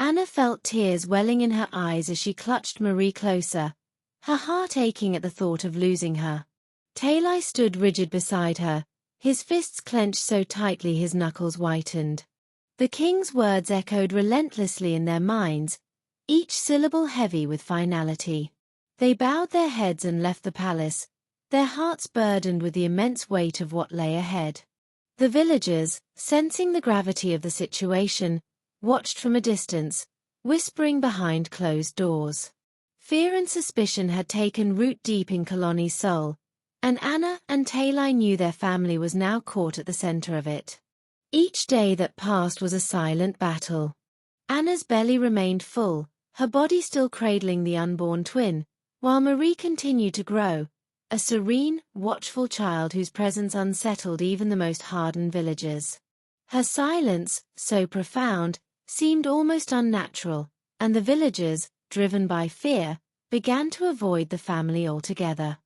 Anna felt tears welling in her eyes as she clutched Marie closer, her heart aching at the thought of losing her. Tali stood rigid beside her, his fists clenched so tightly his knuckles whitened. The king's words echoed relentlessly in their minds, each syllable heavy with finality. They bowed their heads and left the palace, their hearts burdened with the immense weight of what lay ahead. The villagers, sensing the gravity of the situation, watched from a distance, whispering behind closed doors. Fear and suspicion had taken root deep in Kalani's soul, and Anna and Tali knew their family was now caught at the center of it. Each day that passed was a silent battle. Anna's belly remained full, her body still cradling the unborn twin, while Marie continued to grow, a serene, watchful child whose presence unsettled even the most hardened villagers. Her silence, so profound, seemed almost unnatural, and the villagers, driven by fear, began to avoid the family altogether.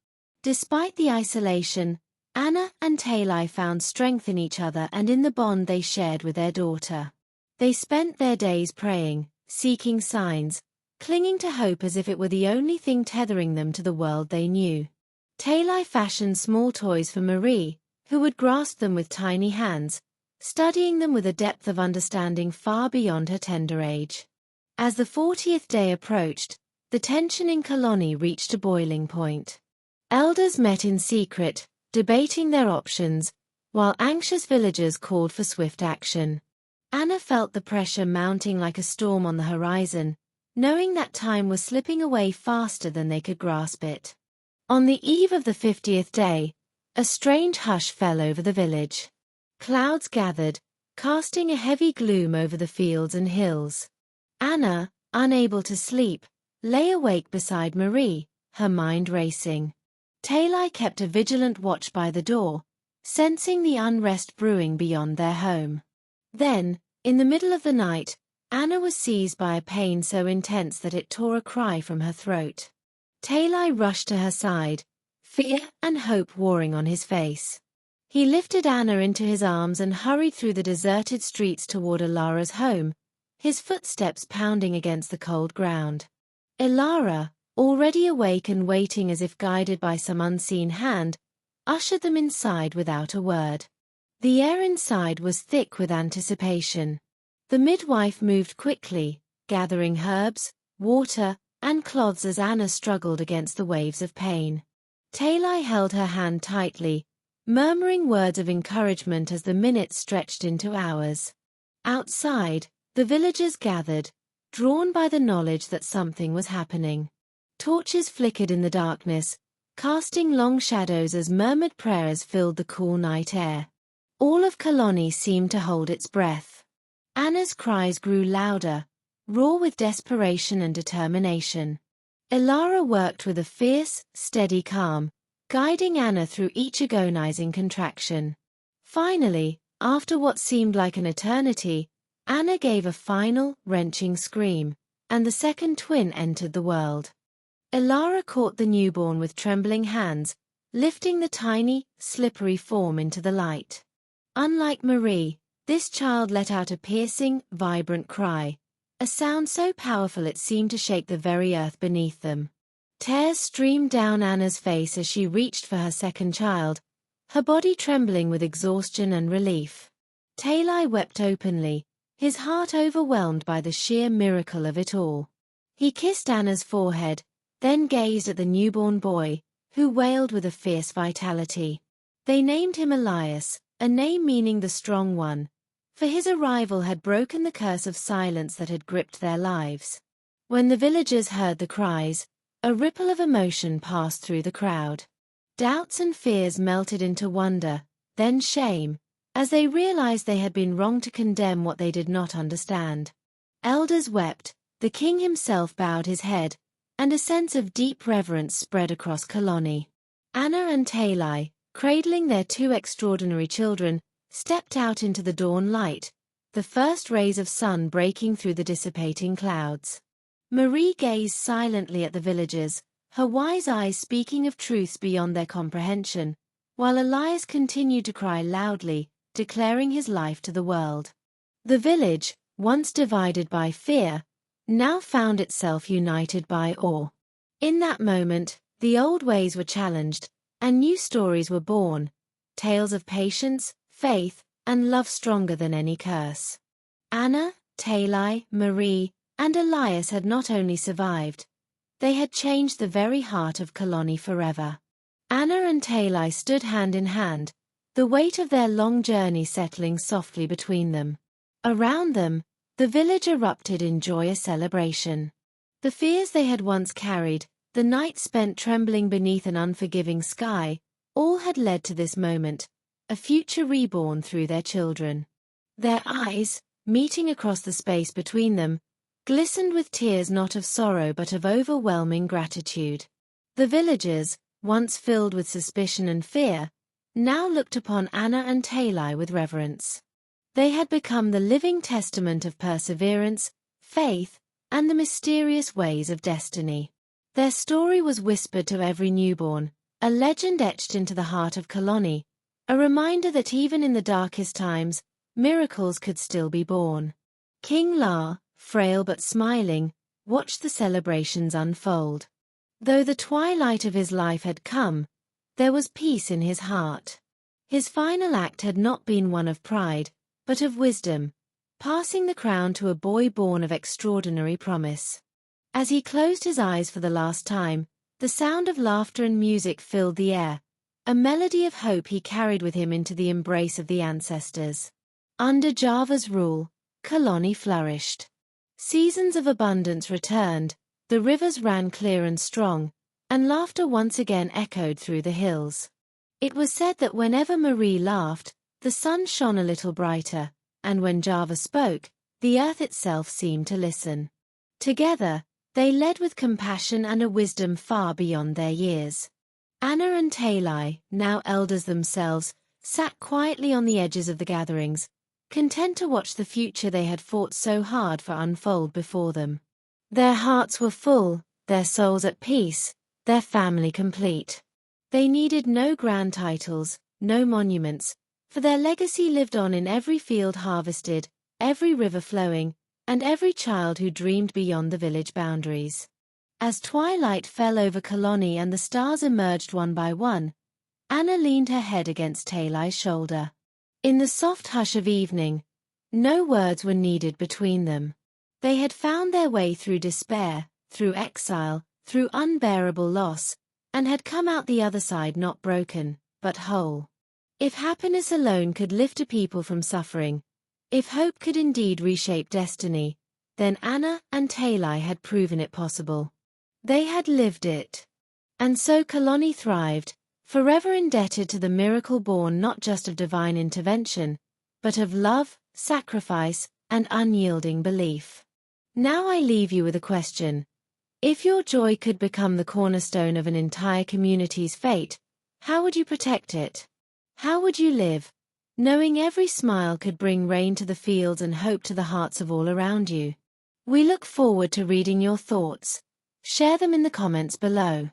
Despite the isolation, Anna and Tali found strength in each other and in the bond they shared with their daughter. They spent their days praying, seeking signs, clinging to hope as if it were the only thing tethering them to the world they knew. Tali fashioned small toys for Marie, who would grasp them with tiny hands, studying them with a depth of understanding far beyond her tender age. As the 40th day approached, the tension in Kalani reached a boiling point. Elders met in secret, debating their options, while anxious villagers called for swift action. Anna felt the pressure mounting like a storm on the horizon, knowing that time was slipping away faster than they could grasp it. On the eve of the 50th day, a strange hush fell over the village. Clouds gathered, casting a heavy gloom over the fields and hills. Anna, unable to sleep, lay awake beside Marie, her mind racing. Tali kept a vigilant watch by the door, sensing the unrest brewing beyond their home. Then, in the middle of the night, Anna was seized by a pain so intense that it tore a cry from her throat. Tali rushed to her side, fear and hope warring on his face. He lifted Anna into his arms and hurried through the deserted streets toward Ilara's home, his footsteps pounding against the cold ground. Ilara, already awake and waiting as if guided by some unseen hand, ushered them inside without a word. The air inside was thick with anticipation. The midwife moved quickly, gathering herbs, water, and cloths as Anna struggled against the waves of pain. Tali held her hand tightly, murmuring words of encouragement as the minutes stretched into hours. Outside, the villagers gathered, drawn by the knowledge that something was happening. Torches flickered in the darkness, casting long shadows as murmured prayers filled the cool night air. All of Kalani seemed to hold its breath. Anna's cries grew louder, raw with desperation and determination. Ilara worked with a fierce, steady calm, guiding Anna through each agonizing contraction. Finally, after what seemed like an eternity, Anna gave a final, wrenching scream, and the second twin entered the world. Ilara caught the newborn with trembling hands, lifting the tiny, slippery form into the light. Unlike Marie, this child let out a piercing, vibrant cry, a sound so powerful it seemed to shake the very earth beneath them. Tears streamed down Anna's face as she reached for her second child, her body trembling with exhaustion and relief. Tali wept openly, his heart overwhelmed by the sheer miracle of it all. He kissed Anna's forehead, then gazed at the newborn boy, who wailed with a fierce vitality. They named him Elias, a name meaning the strong one, for his arrival had broken the curse of silence that had gripped their lives. When the villagers heard the cries, a ripple of emotion passed through the crowd. Doubts and fears melted into wonder, then shame, as they realized they had been wrong to condemn what they did not understand. Elders wept, the king himself bowed his head, and a sense of deep reverence spread across Kalani. Anna and Tali, cradling their two extraordinary children, stepped out into the dawn light, the first rays of sun breaking through the dissipating clouds. Marie gazed silently at the villagers, her wise eyes speaking of truths beyond their comprehension, while Elias continued to cry loudly, declaring his life to the world. The village, once divided by fear, now found itself united by awe. In that moment, the old ways were challenged, and new stories were born, tales of patience, faith, and love stronger than any curse. Anna, Tali, Marie, and Elias had not only survived, they had changed the very heart of Kalani forever. Anna and Tali stood hand in hand, the weight of their long journey settling softly between them. Around them, the village erupted in joyous celebration. The fears they had once carried, the night spent trembling beneath an unforgiving sky, all had led to this moment, a future reborn through their children. Their eyes, meeting across the space between them, glistened with tears not of sorrow but of overwhelming gratitude. The villagers, once filled with suspicion and fear, now looked upon Anna and Tali with reverence. They had become the living testament of perseverance, faith, and the mysterious ways of destiny. Their story was whispered to every newborn, a legend etched into the heart of Kalani, a reminder that even in the darkest times, miracles could still be born. King La, frail but smiling, watched the celebrations unfold. Though the twilight of his life had come, there was peace in his heart. His final act had not been one of pride, but of wisdom, passing the crown to a boy born of extraordinary promise. As he closed his eyes for the last time, the sound of laughter and music filled the air, a melody of hope he carried with him into the embrace of the ancestors. Under Java's rule, Kalani flourished. Seasons of abundance returned, the rivers ran clear and strong, and laughter once again echoed through the hills. It was said that whenever Marie laughed, the sun shone a little brighter, and when Java spoke, the earth itself seemed to listen. Together, they led with compassion and a wisdom far beyond their years. Anna and Tali, now elders themselves, sat quietly on the edges of the gatherings, content to watch the future they had fought so hard for unfold before them. Their hearts were full, their souls at peace, their family complete. They needed no grand titles, no monuments, for their legacy lived on in every field harvested, every river flowing, and every child who dreamed beyond the village boundaries. As twilight fell over Kalani and the stars emerged one by one, Anna leaned her head against Tali's shoulder. In the soft hush of evening, no words were needed between them. They had found their way through despair, through exile, through unbearable loss, and had come out the other side not broken, but whole. If happiness alone could lift a people from suffering, if hope could indeed reshape destiny, then Anna and Tali had proven it possible. They had lived it. And so Kalani thrived, forever indebted to the miracle born not just of divine intervention, but of love, sacrifice, and unyielding belief. Now I leave you with a question. If your joy could become the cornerstone of an entire community's fate, how would you protect it? How would you live, knowing every smile could bring rain to the fields and hope to the hearts of all around you? We look forward to reading your thoughts. Share them in the comments below.